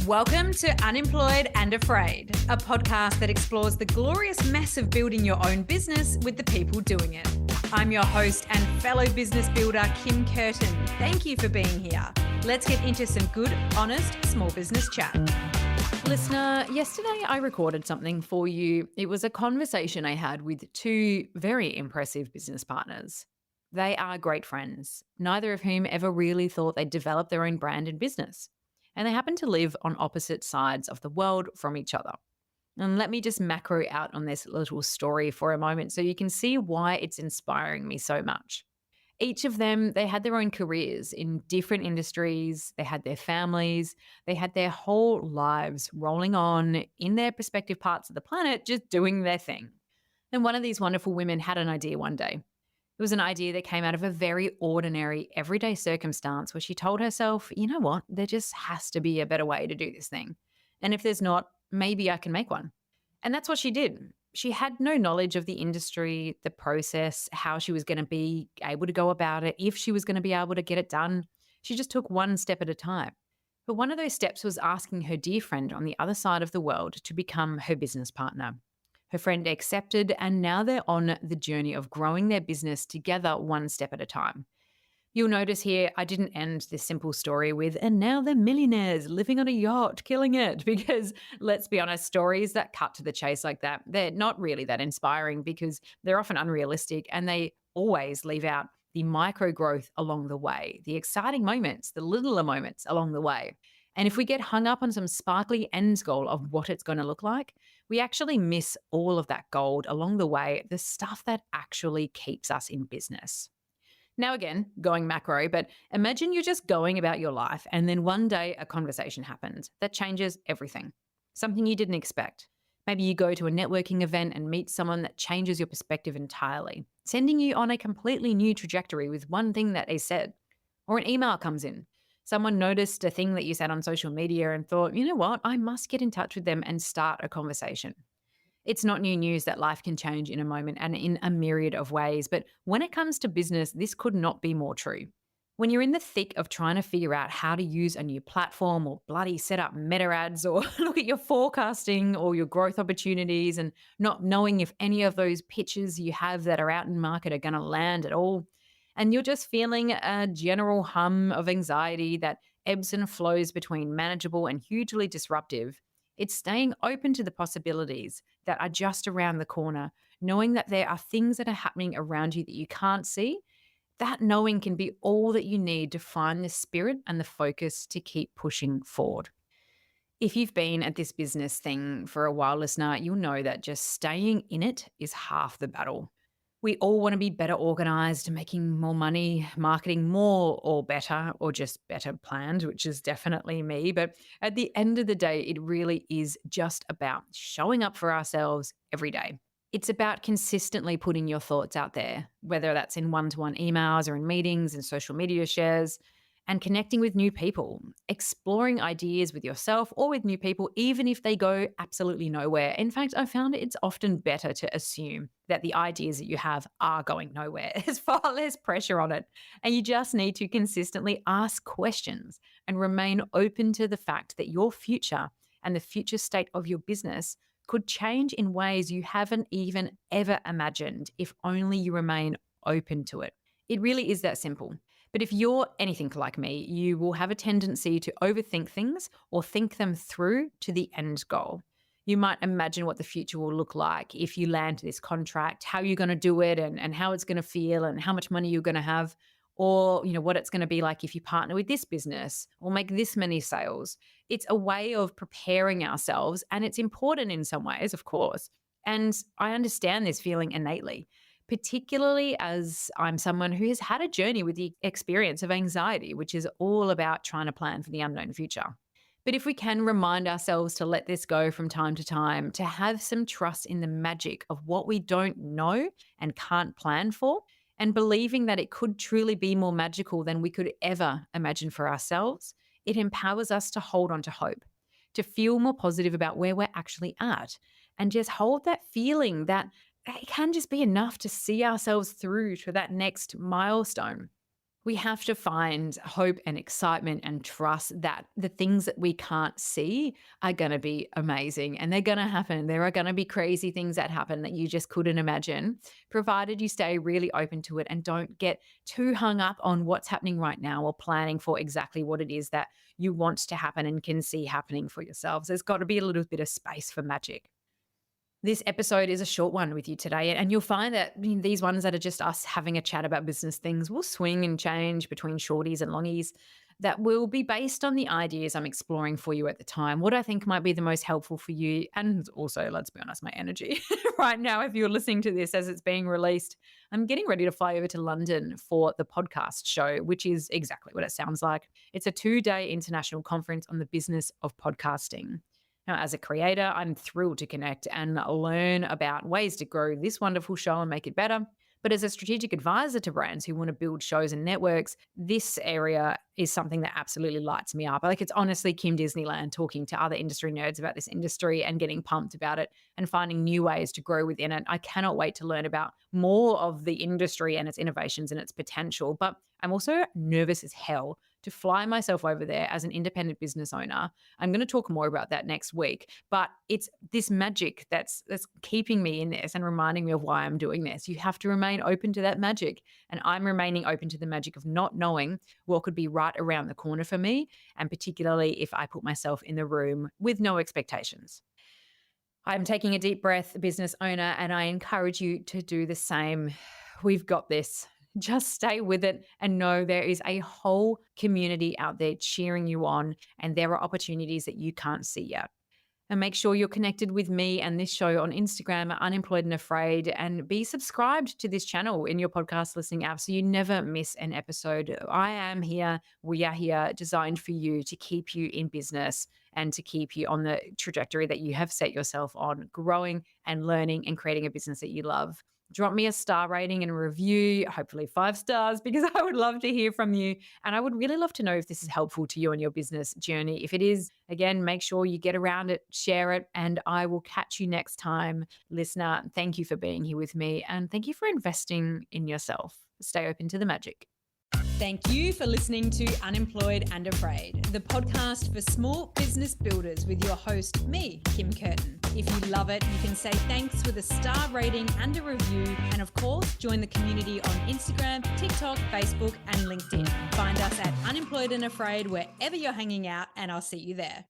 Welcome to Unemployed and Afraid, a podcast that explores the glorious mess of building your own business with the people doing it. I'm your host and fellow business builder, Kim Kerton. Thank you for being here. Let's get into some good, honest, small business chat. Listener, yesterday I recorded something for you. It was a conversation I had with two very impressive business partners. They are great friends, neither of whom ever really thought they'd develop their own brand and business. And they happen to live on opposite sides of the world from each other. And let me just macro out on this little story for a moment so you can see why it's inspiring me so much. Each of them, they had their own careers in different industries, they had their families, they had their whole lives rolling on in their respective parts of the planet, just doing their thing. And one of these wonderful women had an idea one day. It was an idea that came out of a very ordinary, everyday circumstance where she told herself, you know what, there just has to be a better way to do this thing. And if there's not, maybe I can make one. And that's what she did. She had no knowledge of the industry, the process, how she was going to be able to go about it, if she was going to be able to get it done. She just took one step at a time. But one of those steps was asking her dear friend on the other side of the world to become her business partner. Her friend accepted, and now they're on the journey of growing their business together one step at a time. You'll notice here, I didn't end this simple story with, and now they're millionaires living on a yacht, killing it, because let's be honest, stories that cut to the chase like that, they're not really that inspiring because they're often unrealistic and they always leave out the micro growth along the way, the exciting moments, the littler moments along the way. And if we get hung up on some sparkly end goal of what it's going to look like, we actually miss all of that gold along the way, the stuff that actually keeps us in business. Now again, going macro, but imagine you're just going about your life and then one day a conversation happens that changes everything, something you didn't expect. Maybe you go to a networking event and meet someone that changes your perspective entirely, sending you on a completely new trajectory with one thing that is said. Or an email comes in. Someone noticed a thing that you said on social media and thought, you know what, I must get in touch with them and start a conversation. It's not new news that life can change in a moment and in a myriad of ways, but when it comes to business, this could not be more true. When you're in the thick of trying to figure out how to use a new platform or bloody set up meta ads or look at your forecasting or your growth opportunities and not knowing if any of those pitches you have that are out in market are going to land at all, and you're just feeling a general hum of anxiety that ebbs and flows between manageable and hugely disruptive, it's staying open to the possibilities that are just around the corner, knowing that there are things that are happening around you that you can't see. That knowing can be all that you need to find the spirit and the focus to keep pushing forward. If you've been at this business thing for a while, listener, you'll know that just staying in it is half the battle. We all want to be better organized, making more money, marketing more or better, or just better planned, which is definitely me. But at the end of the day, it really is just about showing up for ourselves every day. It's about consistently putting your thoughts out there, whether that's in one-to-one emails or in meetings and social media shares, and connecting with new people, exploring ideas with yourself or with new people, even if they go absolutely nowhere. In fact, I found it's often better to assume that the ideas that you have are going nowhere. There's far less pressure on it. And you just need to consistently ask questions and remain open to the fact that your future and the future state of your business could change in ways you haven't even ever imagined if only you remain open to it. It really is that simple. But if you're anything like me, you will have a tendency to overthink things or think them through to the end goal. You might imagine what the future will look like if you land this contract, how you're going to do it and how it's going to feel and how much money you're going to have, or what it's going to be like if you partner with this business or make this many sales. It's a way of preparing ourselves, and it's important in some ways, of course. And I understand this feeling innately, particularly as I'm someone who has had a journey with the experience of anxiety, which is all about trying to plan for the unknown future. But if we can remind ourselves to let this go from time to time, to have some trust in the magic of what we don't know and can't plan for, and believing that it could truly be more magical than we could ever imagine for ourselves, it empowers us to hold on to hope, to feel more positive about where we're actually at, and just hold that feeling that it can just be enough to see ourselves through to that next milestone. We have to find hope and excitement and trust that the things that we can't see are going to be amazing and they're going to happen. There are going to be crazy things that happen that you just couldn't imagine, provided you stay really open to it and don't get too hung up on what's happening right now or planning for exactly what it is that you want to happen and can see happening for yourselves. There's got to be a little bit of space for magic. This episode is a short one with you today, and you'll find that these ones that are just us having a chat about business things will swing and change between shorties and longies that will be based on the ideas I'm exploring for you at the time, what I think might be the most helpful for you, and also, let's be honest, my energy. Right now, if you're listening to this as it's being released, I'm getting ready to fly over to London for the podcast show, which is exactly what it sounds like. It's a 2-day international conference on the business of podcasting. Now, as a creator, I'm thrilled to connect and learn about ways to grow this wonderful show and make it better. But as a strategic advisor to brands who want to build shows and networks, this area is something that absolutely lights me up. Like, it's honestly Kim Disneyland talking to other industry nerds about this industry and getting pumped about it and finding new ways to grow within it. I cannot wait to learn about more of the industry and its innovations and its potential. But I'm also nervous as hell to fly myself over there as an independent business owner. I'm going to talk more about that next week, but it's this magic that's keeping me in this and reminding me of why I'm doing this. You have to remain open to that magic, and I'm remaining open to the magic of not knowing what could be right around the corner for me, and particularly if I put myself in the room with no expectations. I'm taking a deep breath, business owner, and I encourage you to do the same. We've got this. Just stay with it and know there is a whole community out there cheering you on, and there are opportunities that you can't see yet. And make sure you're connected with me and this show on Instagram at Unemployed and Afraid, and be subscribed to this channel in your podcast listening app so you never miss an episode. I am here, we are here, designed for you, to keep you in business and to keep you on the trajectory that you have set yourself on, growing and learning and creating a business that you love. Drop me a star rating and a review, hopefully 5 stars, because I would love to hear from you. And I would really love to know if this is helpful to you on your business journey. If it is, again, make sure you get around it, share it, and I will catch you next time. Listener, thank you for being here with me, and thank you for investing in yourself. Stay open to the magic. Thank you for listening to Unemployed and Afraid, the podcast for small business builders with your host, me, Kim Kerton. If you love it, you can say thanks with a star rating and a review. And of course, join the community on Instagram, TikTok, Facebook, and LinkedIn. Find us at Unemployed and Afraid wherever you're hanging out, and I'll see you there.